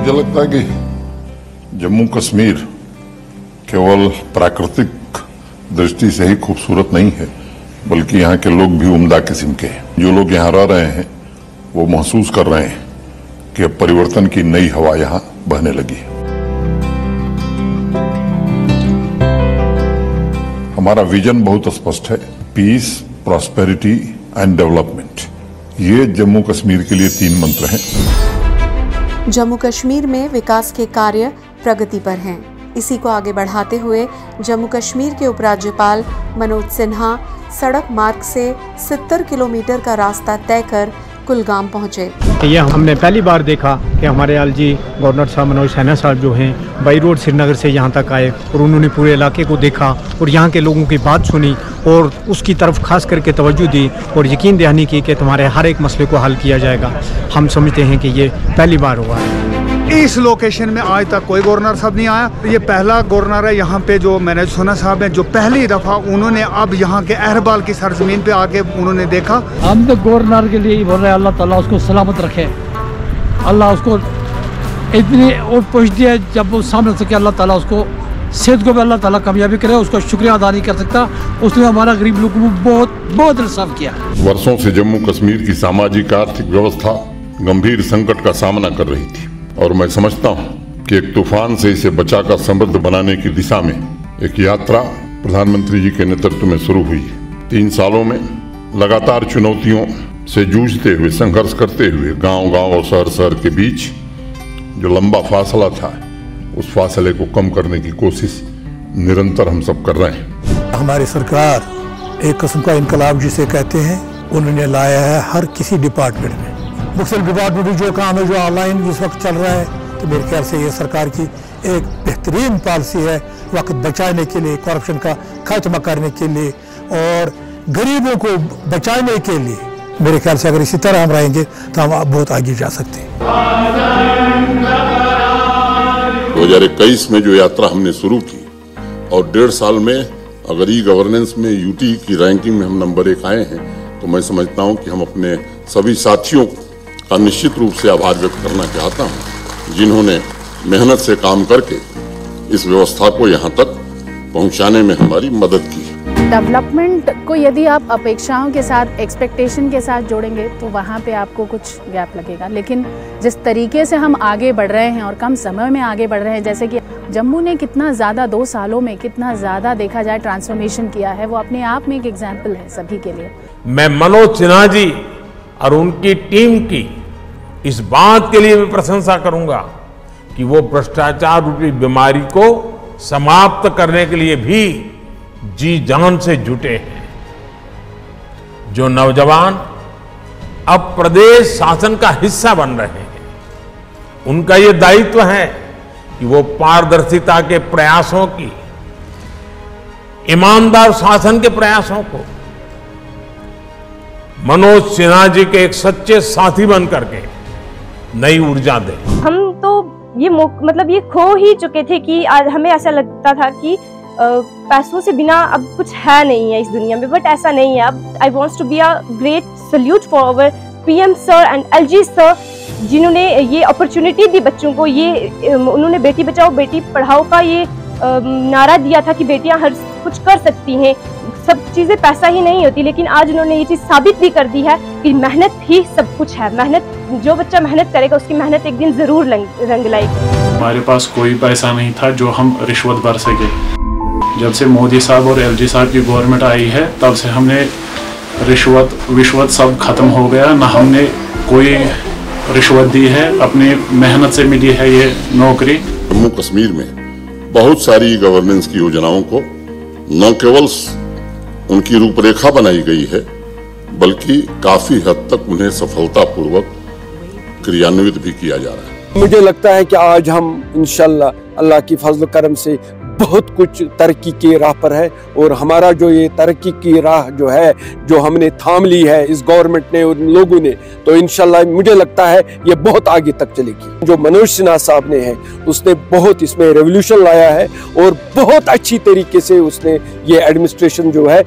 मुझे लगता है कि जम्मू कश्मीर केवल प्राकृतिक दृष्टि से ही खूबसूरत नहीं है, बल्कि यहाँ के लोग भी उम्दा किस्म के हैं। जो लोग यहाँ रह रहे हैं वो महसूस कर रहे हैं कि अब परिवर्तन की नई हवा यहाँ बहने लगी है। हमारा विजन बहुत स्पष्ट है, पीस, प्रॉस्पेरिटी एंड डेवलपमेंट। ये जम्मू कश्मीर के लिए 3 मंत्र हैं। जम्मू कश्मीर में विकास के कार्य प्रगति पर हैं। इसी को आगे बढ़ाते हुए जम्मू कश्मीर के उपराज्यपाल मनोज सिन्हा सड़क मार्ग से 70 किलोमीटर का रास्ता तय कर कुलगाम पहुंचे। ये हमने पहली बार देखा कि हमारे एलजी गवर्नर साहब मनोज सिन्हा साहब जो हैं बाई रोड श्रीनगर से यहाँ तक आए और उन्होंने पूरे इलाके को देखा और यहाँ के लोगों की बात सुनी और उसकी तरफ खास करके तवज्जो दी और यकीन दहानी की कि तुम्हारे हर एक मसले को हल किया जाएगा। हम समझते हैं कि ये पहली बार हुआ है। इस लोकेशन में आज तक कोई गवर्नर साहब नहीं आया। ये पहला गवर्नर है यहाँ पे जो मनोज सिन्हा साहब हैं, जो पहली दफ़ा उन्होंने अब यहाँ के अहरबाल की सरजमीन पे आके उन्होंने देखा। हम तो गवर्नर के लिए ही बोल रहे हैं, अल्लाह ताला उसको सलामत रखे, अल्लाह उसको इतनी और पुश दिया जब वो सामने सके, अल्लाह ताला उसको सेहत को भी अल्लाह ताला कामयाबी करे। उसका शुक्रिया अदा नहीं कर सकता, उसने हमारा गरीब लोगों को बहुत बहुत इंसाफ किया। वर्षों से जम्मू कश्मीर की सामाजिक आर्थिक व्यवस्था गंभीर संकट का सामना कर रही थी और मैं समझता हूं कि एक तूफान से इसे बचाकर समृद्ध बनाने की दिशा में एक यात्रा प्रधानमंत्री जी के नेतृत्व में शुरू हुई। 3 सालों में लगातार चुनौतियों से जूझते हुए, संघर्ष करते हुए गांव-गांव और शहर-शहर के बीच जो लंबा फासला था, उस फासले को कम करने की कोशिश निरंतर हम सब कर रहे हैं। हमारी सरकार एक किस्म का इनकलाब जिसे कहते हैं, उन्होंने लाया है हर किसी डिपार्टमेंट में। मुख्तलिफ डिपार्टमेंट में जो काम है, जो ऑनलाइन इस वक्त चल रहा है, तो मेरे ख्याल से ये सरकार की एक बेहतरीन पॉलिसी है वक्त बचाने के लिए, करप्शन का खात्मा करने के लिए और गरीबों को बचाने के लिए। मेरे ख्याल से अगर इसी तरह हम रहेंगे तो हम बहुत आगे जा सकते हैं। 2021 में जो यात्रा हमने शुरू की और 1.5 साल में अगर ई गवर्नेंस में यूटी की रैंकिंग में हम नंबर 1 आए हैं, तो मैं समझता हूं कि हम अपने सभी साथियों का निश्चित रूप से आभार व्यक्त करना चाहता हूं, जिन्होंने मेहनत से काम करके इस व्यवस्था को यहाँ तक पहुँचाने में हमारी मदद की। डेवलपमेंट को यदि आप अपेक्षाओं के साथ, एक्सपेक्टेशन के साथ जोड़ेंगे तो वहाँ पे आपको कुछ गैप लगेगा। लेकिन जिस तरीके से हम आगे बढ़ रहे हैं और कम समय में आगे बढ़ रहे हैं, जैसे कि जम्मू ने कितना ज़्यादा 2 सालों में कितना ज़्यादा देखा जाए ट्रांसफॉर्मेशन किया है, वो अपने आप में एक एग्जाम्पल है सभी के लिए। मैं मनोज सिन्हा जी और उनकी टीम की इस बात के लिए भी प्रशंसा करूंगा कि वो भ्रष्टाचार रूपी बीमारी को समाप्त करने के लिए भी जी जान से जुटे हैं। जो नौजवान अब प्रदेश शासन का हिस्सा बन रहे हैं, उनका ये दायित्व है कि वो पारदर्शिता के प्रयासों की, ईमानदार शासन के प्रयासों को मनोज सिन्हा जी के एक सच्चे साथी बन करके नई ऊर्जा दे। हम तो ये मतलब ये खो ही चुके थे कि आज हमें ऐसा लगता था कि पैसों से बिना अब कुछ है नहीं है इस दुनिया में, बट ऐसा नहीं है। अब I wants to be a great salute for our PM sir and LG sir, जिन्होंने ये अपॉर्चुनिटी दी बच्चों को। ये उन्होंने बेटी बचाओ बेटी पढ़ाओ का ये नारा दिया था कि बेटियां हर कुछ कर सकती हैं, सब चीज़ें पैसा ही नहीं होती। लेकिन आज उन्होंने ये चीज़ साबित भी कर दी है कि मेहनत ही सब कुछ है। मेहनत, जो बच्चा मेहनत करेगा उसकी मेहनत एक दिन ज़रूर रंग लाएगी। हमारे पास कोई पैसा नहीं था जो हम रिश्वत भर सके। जब से मोदी साहब और एलजी साहब की गवर्नमेंट आई है, तब से हमने रिश्वत सब खत्म हो गया। ना हमने कोई रिश्वत दी है, अपनी मेहनत से मिली है ये नौकरी। जम्मू कश्मीर में बहुत सारी गवर्नेंस की योजनाओं को न केवल उनकी रूपरेखा बनाई गई है, बल्कि काफी हद तक उन्हें सफलतापूर्वक क्रियान्वित भी किया जा रहा है। मुझे लगता है कि आज हम इंशाल्लाह अल्लाह की फजल करम से बहुत कुछ तरक्की की राह पर है और हमारा जो ये तरक्की की राह जो है, जो हमने थाम ली है इस गवर्नमेंट ने और इन लोगों ने, तो इंशाल्लाह मुझे लगता है ये बहुत आगे तक चलेगी। जो मनोज सिन्हा साहब ने है, उसने बहुत इसमें रेवोल्यूशन लाया है और बहुत अच्छी तरीके से उसने ये एडमिनिस्ट्रेशन जो है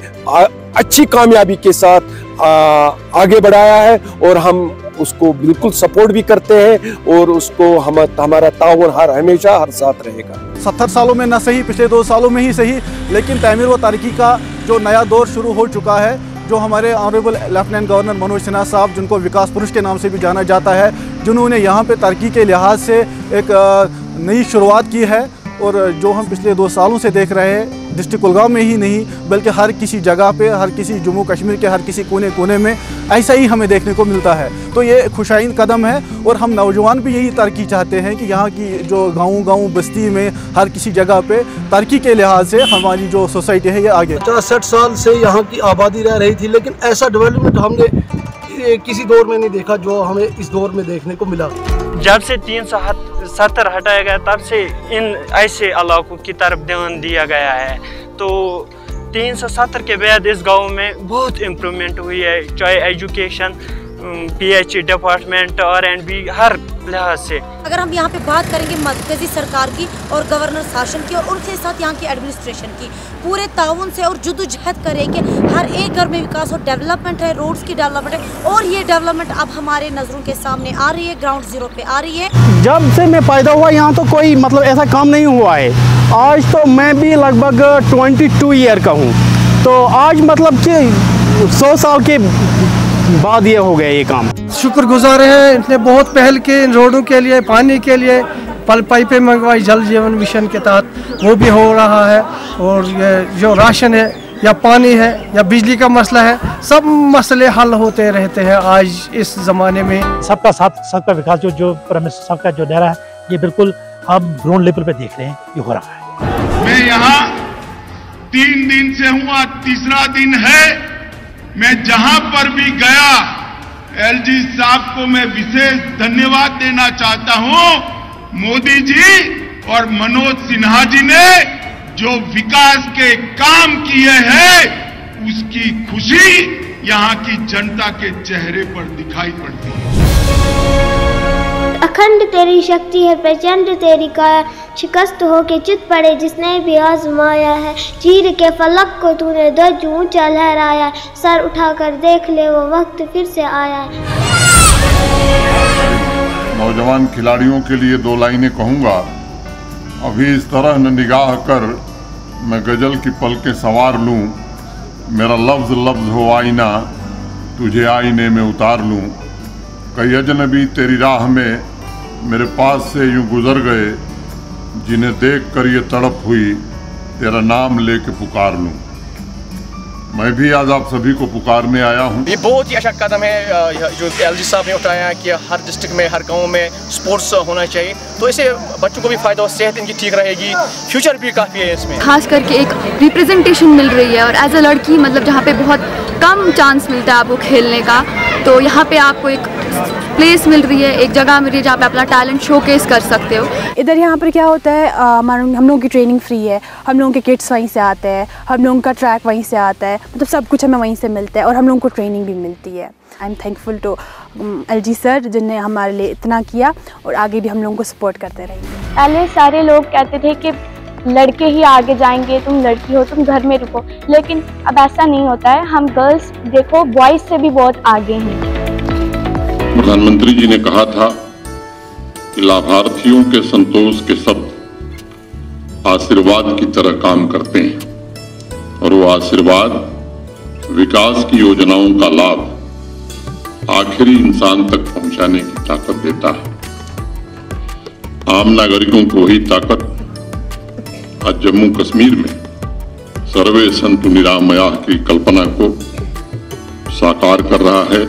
अच्छी कामयाबी के साथ आगे बढ़ाया है और हम उसको बिल्कुल सपोर्ट भी करते हैं और उसको हमारा ताउन हमेशा हर साथ रहेगा। 70 सालों में न सही, पिछले 2 सालों में ही सही, लेकिन तमीर व तरक्की का जो नया दौर शुरू हो चुका है, जो हमारे honourable lieutenant governor Manoj Sinha साहब, जिनको विकास पुरुष के नाम से भी जाना जाता है, जिन्होंने यहाँ पे तरक्की के लिहाज से एक नई शुरुआत की है। और जो हम पिछले 2 सालों से देख रहे हैं, डिस्ट्रिक्ट कुलगाम में ही नहीं बल्कि हर किसी जगह पे, हर किसी जम्मू कश्मीर के हर किसी कोने कोने में ऐसा ही हमें देखने को मिलता है। तो ये खुशाइन कदम है और हम नौजवान भी यही तरक्की चाहते हैं कि यहाँ की जो गाँव बस्ती में हर किसी जगह पे तरक्की के लिहाज से हमारी जो सोसाइटी है ये आगे। 50-60 साल से यहाँ की आबादी रह रही थी, लेकिन ऐसा डेवलपमेंट हमने किसी दौर में नहीं देखा जो हमें इस दौर में देखने को मिला। जब से 370 हटाया गया तब से इन ऐसे इलाकों की तरफ ध्यान दिया गया है। तो 370 के बाद इस गांव में बहुत इम्प्रूवमेंट हुई है, चाहे एजुकेशन, PH डिपार्टमेंट, R&B, हर लिहाज से। अगर हम यहाँ पे बात करेंगे मरकजी सरकार की और गवर्नर शासन की और उनके साथ यहाँ की एडमिनिस्ट्रेशन की, पूरे ताउन से और जुदोजहद करेंगे, हर एक घर में विकास और डेवलपमेंट है, रोड्स की डेवलपमेंट है, और ये डेवलपमेंट अब हमारे नज़रों के सामने आ रही है, ग्राउंड जीरो पे आ रही है। जब से मैं पैदा हुआ यहाँ तो कोई मतलब ऐसा काम नहीं हुआ है। आज तो मैं भी लगभग 22 ईयर का हूँ, तो आज मतलब कि 100 साल के बाद ये हो गया ये काम। शुक्रगुजार हैं, इतने बहुत पहल की इन रोडों के लिए, पानी के लिए, पाइपें मंगवाई जल जीवन मिशन के तहत, वो भी हो रहा है। और ये जो राशन है या पानी है या बिजली का मसला है, सब मसले हल होते रहते हैं आज इस ज़माने में। सबका साथ सबका विकास जो प्रमिस सबका जो दायरा है, ये बिल्कुल अब ग्राउंड लेवल पे देख रहे हैं ये हो रहा है। मैं यहाँ 3 दिन से हूँ, आज तीसरा दिन है। मैं जहां पर भी गया, LG साहब को मैं विशेष धन्यवाद देना चाहता हूं। मोदी जी और मनोज सिन्हा जी ने जो विकास के काम किए हैं, उसकी खुशी यहां की जनता के चेहरे पर दिखाई पड़ती है। अखंड तेरी शक्ति है, प्रचंड तेरी काया, शिकस्त हो के चित पड़े जिसने भी आजमाया है। चीर के फलक को तूने ध्वज ऊंचा लहराया, सर उठाकर देख ले वो वक्त फिर से आया है। नौजवान खिलाड़ियों के लिए 2 लाइनें कहूँगा। अभी इस तरह न निगाह कर मैं गजल की पलकें सवार लूँ, मेरा लफ्ज़ लफ्ज़ हो आईना तुझे आईने में उतार लूँ। कई अजनबी तेरी राह में मेरे पास से यूं गुजर गए, जिन्हें देख कर ये तड़प हुई तेरा नाम लेके पुकार लूँ। मैं भी आज आप सभी को पुकारने आया हूँ। ये बहुत ही अच्छा कदम है जो LG साहब ने उठाया है कि हर डिस्ट्रिक्ट में, हर गांव में स्पोर्ट्स होना चाहिए, तो इससे बच्चों को भी फायदा हो, सेहत इनकी ठीक रहेगी, फ्यूचर भी काफ़ी है इसमें। खास करके एक रिप्रेजेंटेशन मिल रही है, और एज अ लड़की मतलब जहाँ पे बहुत कम चांस मिलता है आपको खेलने का, तो यहाँ पे आपको एक प्लेस मिल रही है, एक जगह मिल रही है जहाँ पे अपना टैलेंट शोकेस कर सकते हो। इधर यहाँ पर क्या होता है, हम लोगों की ट्रेनिंग फ्री है, हम लोगों के किट्स वहीं से आते हैं, हम लोगों का ट्रैक वहीं से आता है, मतलब सब कुछ हमें वहीं से मिलता है और हम लोगों को ट्रेनिंग भी मिलती है। I am thankful to LG sir, जिनने हमारे लिए इतना किया और आगे भी हम लोगों को सपोर्ट करते रहेंगे। पहले सारे लोग कहते थे कि लड़के ही आगे जाएंगे, तुम लड़की हो, तुम घर में रुको, लेकिन अब ऐसा नहीं होता है। हम गर्ल्स देखो बॉयज़ से भी बहुत आगे हैं। प्रधानमंत्री जी ने कहा था कि लाभार्थियों के संतोष के शब्द आशीर्वाद की तरह काम करते हैं, और वो आशीर्वाद विकास की योजनाओं का लाभ आखिरी इंसान तक पहुंचाने की ताकत देता है। आम नागरिकों को ही ताकत आज जम्मू कश्मीर में सर्वे संतु निरामया की कल्पना को साकार कर रहा है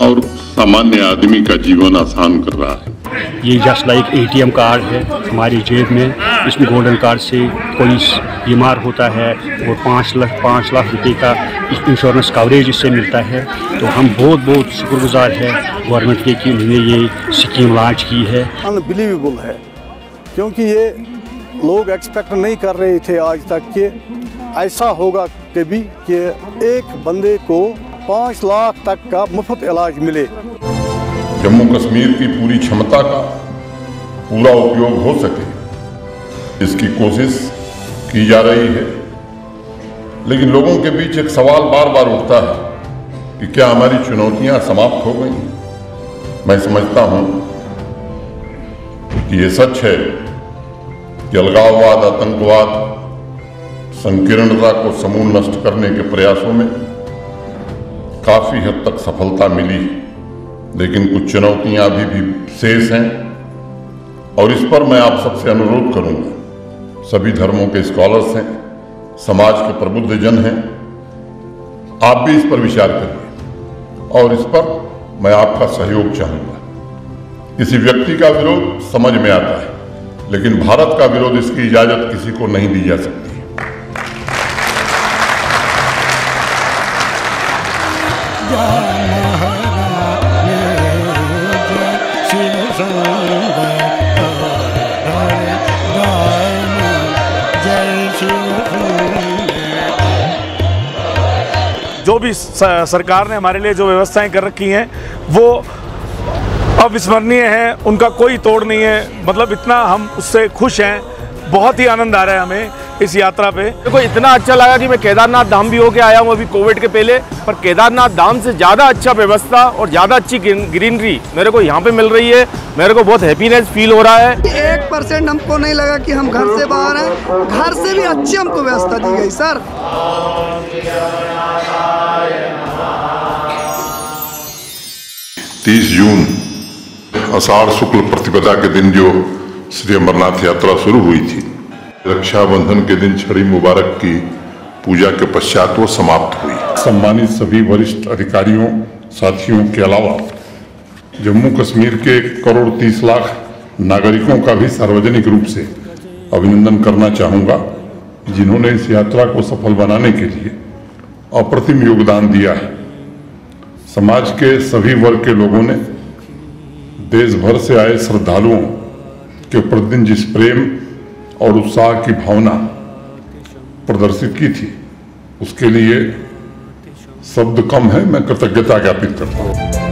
और सामान्य आदमी का जीवन आसान कर रहा है। ये जस्ट लाइक ATM कार्ड है हमारी जेब में, इसमें गोल्डन कार्ड से कोई बीमार होता है और 5 लाख रुपए का इंश्योरेंस कवरेज इससे मिलता है। तो हम बहुत शुक्रगुजार हैं गवर्नमेंट के कि उन्होंने ये स्कीम लॉन्च की है। अनबिलीवेबल है, क्योंकि ये लोग एक्सपेक्ट नहीं कर रहे थे आज तक कि ऐसा होगा कभी कि एक बंदे को 5 लाख तक का मुफ्त इलाज मिले। जम्मू कश्मीर की पूरी क्षमता का पूरा उपयोग हो सके, इसकी कोशिश की जा रही है। लेकिन लोगों के बीच एक सवाल बार बार उठता है कि क्या हमारी चुनौतियां समाप्त हो गई? मैं समझता हूं कि ये सच है कि अलगाववाद, आतंकवाद, संकीर्णता को समूल नष्ट करने के प्रयासों में काफी हद तक सफलता मिली, लेकिन कुछ चुनौतियां अभी भी शेष हैं और इस पर मैं आप सबसे अनुरोध करूंगा। सभी धर्मों के स्कॉलर्स हैं, समाज के प्रबुद्ध जन हैं, आप भी इस पर विचार करिए और इस पर मैं आपका सहयोग चाहूंगा। किसी व्यक्ति का विरोध समझ में आता है, लेकिन भारत का विरोध इसकी इजाजत किसी को नहीं दी जा सकती। जो भी सरकार ने हमारे लिए जो व्यवस्थाएं कर रखी हैं वो अविस्मरणीय है, उनका कोई तोड़ नहीं है। मतलब इतना हम उससे खुश हैं, बहुत ही आनंद आ रहा है हमें इस यात्रा पे। देखो इतना अच्छा लगा कि मैं केदारनाथ धाम भी होके आया हूँ अभी कोविड के पहले, पर केदारनाथ धाम से ज़्यादा अच्छा व्यवस्था और ज़्यादा अच्छी ग्रीनरी मेरे को यहाँ पे मिल रही है। मेरे को बहुत हैप्पीनेस फील हो रहा है। 1% हमको नहीं लगा कि हम घर से बाहर हैं, घर से भी अच्छी हमको व्यवस्था दी गई सर। 30 जून आषाढ़ शुक्ल प्रतिपदा के दिन जो श्री अमरनाथ यात्रा शुरू हुई थी, रक्षाबंधन के दिन छड़ी मुबारक की पूजा के पश्चात वो समाप्त हुई। सम्मानित सभी वरिष्ठ अधिकारियों, साथियों के अलावा जम्मू कश्मीर के 1.30 करोड़ नागरिकों का भी सार्वजनिक रूप से अभिनंदन करना चाहूँगा, जिन्होंने इस यात्रा को सफल बनाने के लिए अप्रतिम योगदान दिया है। समाज के सभी वर्ग के लोगों ने देश भर से आए श्रद्धालुओं के प्रतिदिन जिस प्रेम और उत्साह की भावना प्रदर्शित की थी, उसके लिए शब्द कम है। मैं कृतज्ञता ज्ञापित करता हूँ।